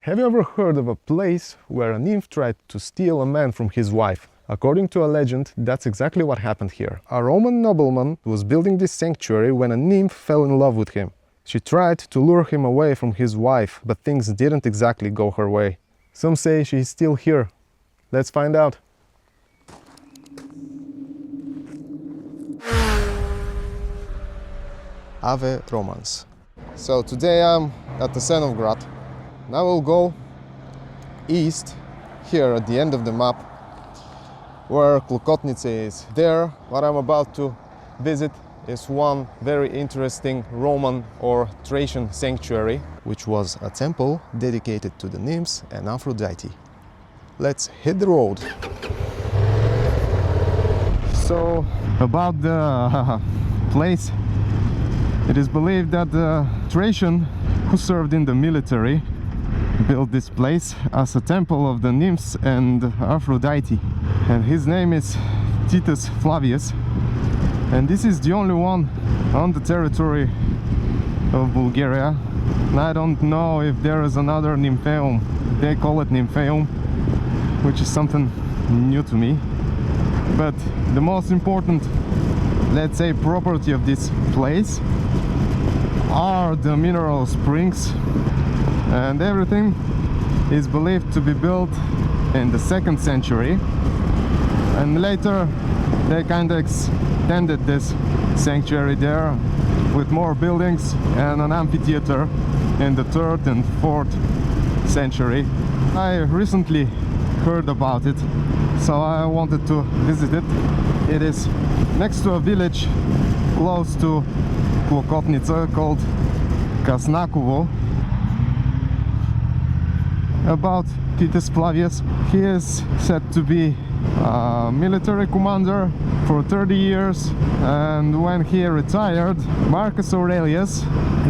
Have you ever heard of a place where a nymph tried to steal a man from his wife? According to a legend, that's exactly what happened here. A Roman nobleman was building this sanctuary when a nymph fell in love with him. She tried to lure him away from his wife, but things didn't exactly go her way. Some say she's still here. Let's find out. Ave Romans. So today I'm at the Senograd. And I will go east, here at the end of the map, where Klukotnice is. There, what I'm about to visit is one very interesting Roman or Thracian sanctuary, which was a temple dedicated to the Nymphs and Aphrodite. Let's hit the road. So, about the place, it is believed that the Thracian who served in the military built this place as a temple of the Nymphs and Aphrodite, and his name is Titus Flavius, and this is the only one on the territory of Bulgaria. And I don't know if there is another Nymphaeum. They call it Nymphaeum, which is something new to me. But the most important, let's say, property of this place are the mineral springs, and everything is believed to be built in the 2nd century, and later they kind of extended this sanctuary there with more buildings and an amphitheater in the 3rd and 4th century. I recently heard about it, so I wanted to visit it. It is next to a village close to Klukotnice called Kasnakovo. About Titus Flavius, he is said to be a military commander for 30 years, and when he retired, Marcus Aurelius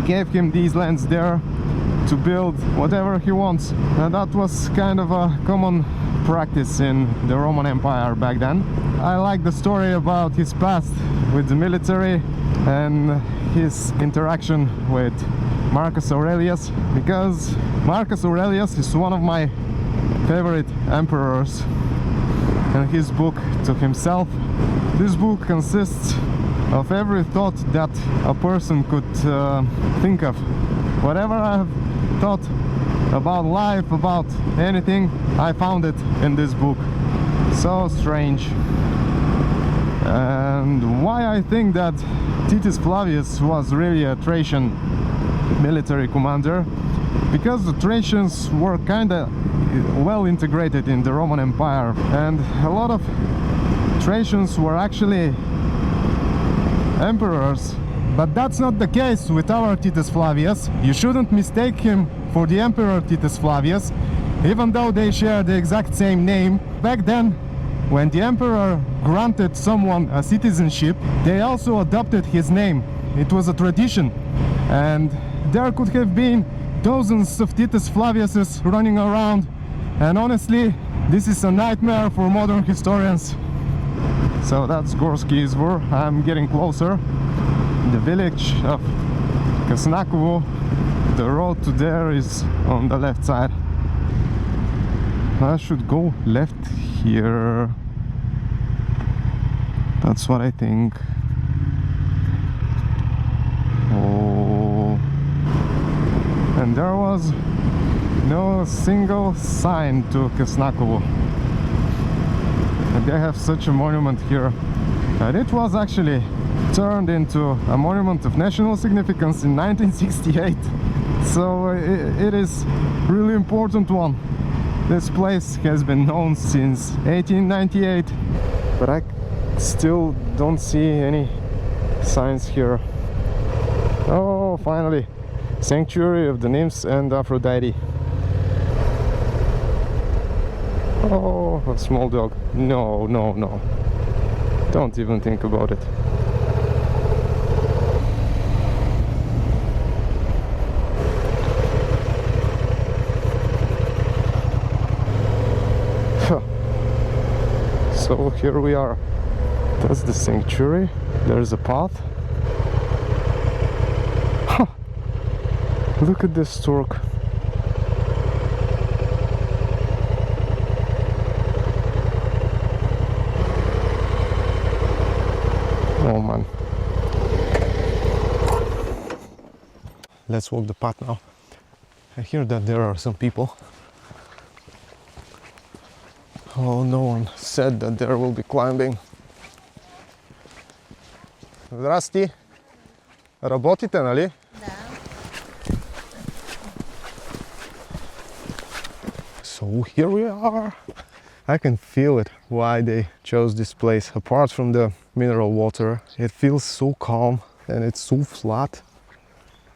gave him these lands there to build whatever he wants, and that was kind of a common practice in the Roman Empire back then. I like the story about his past with the military and his interaction with Marcus Aurelius, because Marcus Aurelius is one of my favorite emperors, and his book to himself. This book consists of every thought that a person could think of. Whatever I have thought about life, about anything, I found it in this book. So strange. And why I think that Titus Flavius was really a Thracian military commander, because the Thracians were kind of well integrated in the Roman Empire, and a lot of Thracians were actually emperors. But that's not the case with our Titus Flavius. You shouldn't mistake him for the emperor Titus Flavius, even though they share the exact same name. Back then, when the emperor granted someone a citizenship, they also adopted his name. It was a tradition, and there could have been dozens of Titus Flaviuses running around, and honestly, this is a nightmare for modern historians. So that's Gorski Izvor. I'm getting closer. The village of Kasnakovo, the road to there is on the left side. I should go left here. That's what I think. Oh. And there was no single sign to Kasnakovo. And they have such a monument here. And it was actually turned into a monument of national significance in 1968. So it is really important one. This place has been known since 1898, but I still don't see any signs here. Oh, finally, Sanctuary of the Nymphs and Aphrodite. Oh, a small dog. No, no, no. Don't even think about it. So here we are. That's the sanctuary. There's a path. Huh. Look at this stork. Let's walk the path now. I hear that there are some people. Oh, no one said that there will be climbing. Здрасти. Работите, нали? Да. So here we are. I can feel it, why they chose this place. Apart from the mineral water, it feels so calm and it's so flat.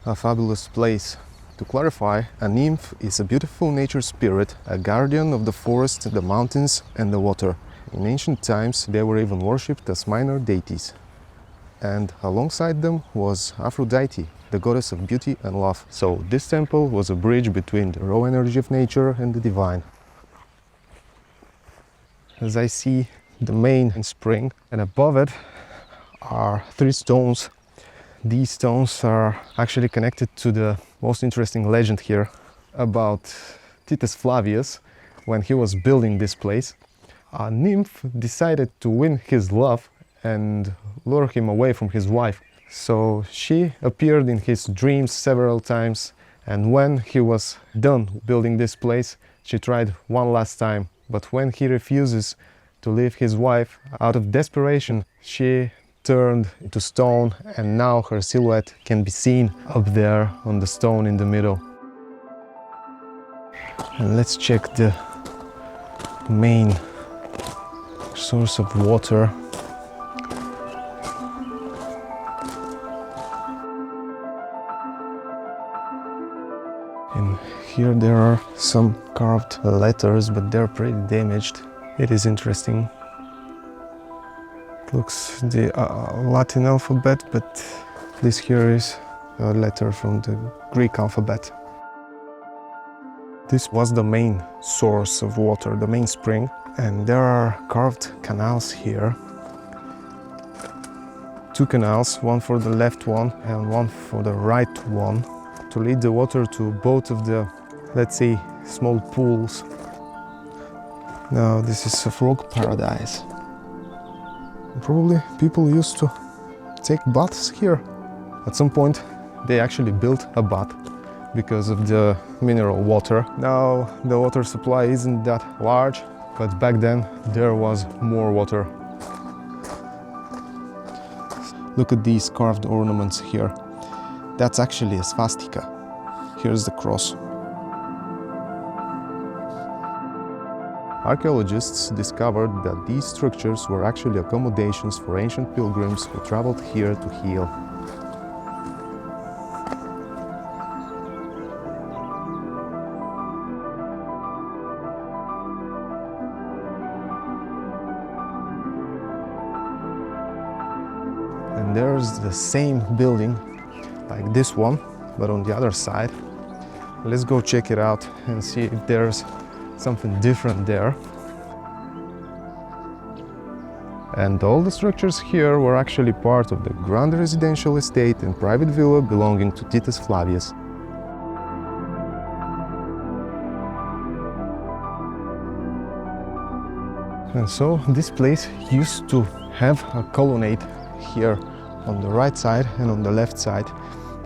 A fabulous place. To clarify, a nymph is a beautiful nature spirit, a guardian of the forest, the mountains and the water. In ancient times, they were even worshipped as minor deities. And alongside them was Aphrodite, the goddess of beauty and love. So this temple was a bridge between the raw energy of nature and the divine. As I see the main spring, and above it are 3 stones. These stones are actually connected to the most interesting legend here about Titus Flavius. When he was building this place, a nymph decided to win his love and lure him away from his wife. So she appeared in his dreams several times, and when he was done building this place, she tried one last time. But when he refuses to leave his wife, out of desperation, she turned into stone, and now her silhouette can be seen up there on the stone in the middle. And let's check the main source of water. And here there are some carved letters, but they're pretty damaged. It is interesting. It looks the Latin alphabet, but this here is a letter from the Greek alphabet. This was the main source of water, the main spring, and there are carved canals here. 2 canals, one for the left one and one for the right one, to lead the water to both of the, let's say, small pools. Now this is a frog paradise. Probably people used to take baths here. At some point they actually built a bath because of the mineral water. Now the water supply isn't that large, but back then there was more water. Look at these carved ornaments here. That's actually a swastika. Here's the cross. Archaeologists discovered that these structures were actually accommodations for ancient pilgrims who traveled here to heal. And there's the same building like this one, but on the other side. Let's go check it out and see if there's something different there. And all the structures here were actually part of the grand residential estate and private villa belonging to Titus Flavius. And so this place used to have a colonnade here on the right side and on the left side.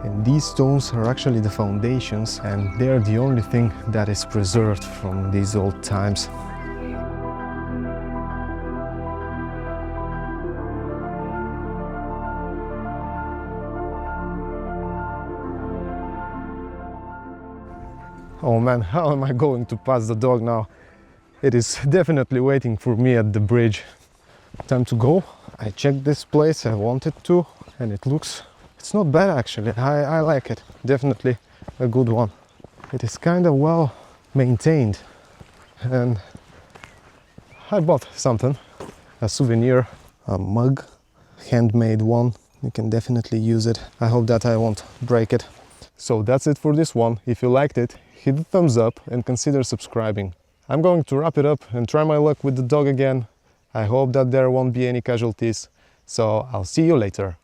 And these stones are actually the foundations, and they are the only thing that is preserved from these old times. Oh man, how am I going to pass the dog now? It is definitely waiting for me at the bridge. Time to go. I checked this place, I wanted to, and it's not bad actually. I like it. Definitely a good one. It is kind of well maintained, and I bought something, a souvenir, a mug, handmade one. You can definitely use it. I hope that I won't break it. So that's it for this one. If you liked it, hit the thumbs up and consider subscribing. I'm going to wrap it up and try my luck with the dog again. I hope that there won't be any casualties. So I'll see you later.